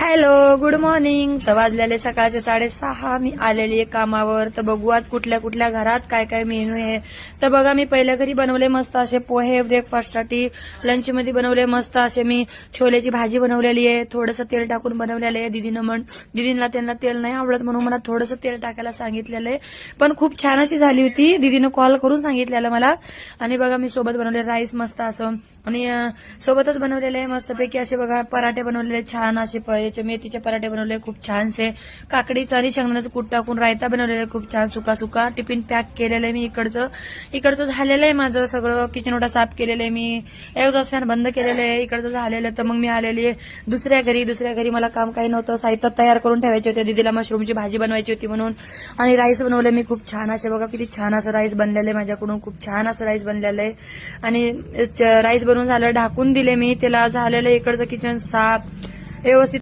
Hello, good morning. तर वाजलेले सकाळचे 6:30. मी आलेली आहे कामावर. तर बघू आज कुठल्या कुठल्या घरात काय काय मेनू आहे. तर बघा, मी पहिल्या घरी बनवले मस्त असे पोहे ब्रेकफास्टसाठी. लंचमध्ये बनवले मस्त असे मी छोलेची भाजी बनवलेली आहे. थोडंसं तेल टाकून बनवलेलं आहे. दिदींना त्यांना तेल नाही आवडत म्हणून मला थोडंसं तेल टाकायला सांगितलेलं आहे. पण खूप छान अशी झाली होती. दीदीनं कॉल करून सांगितलेलं मला. आणि बघा, मी सोबत बनवले राईस मस्त असं. आणि सोबतच बनवलेले आहे मस्तपैकी असे बघा पराठे बनवलेले छान असे मेथीचे पराठे बनवले खूप छानसे. काकडीचं आणि शेंगदाण्याचं कूट टाकून रायता बनवलेला खूप छान सुका सुका. टिफिन पॅक केलेलं आहे मी. इकडचं झालेलं आहे माझं सगळं. किचन ओटा साफ केलेलं आहे मी. एक्झॉस्ट फॅन बंद केलेलं आहे. इकडचं झालेलं आहे. तर मग मी आलेली आहे दुसऱ्या घरी मला काम काही नव्हतं. साहित्य तयार करून ठेवायचे होते. दीदीला मशरूमची भाजी बनवायची होती म्हणून. आणि राईस बनवले मी खूप छान असे. बघा किती छान असं राईस बनलेलं आहे माझ्याकडून. खूप छान असं राईस बनलेलं आहे. आणि राईस बनवून झालं ढाकून दिले मी त्याला. झालेलं इकडचं किचन साफ व्यवस्थित.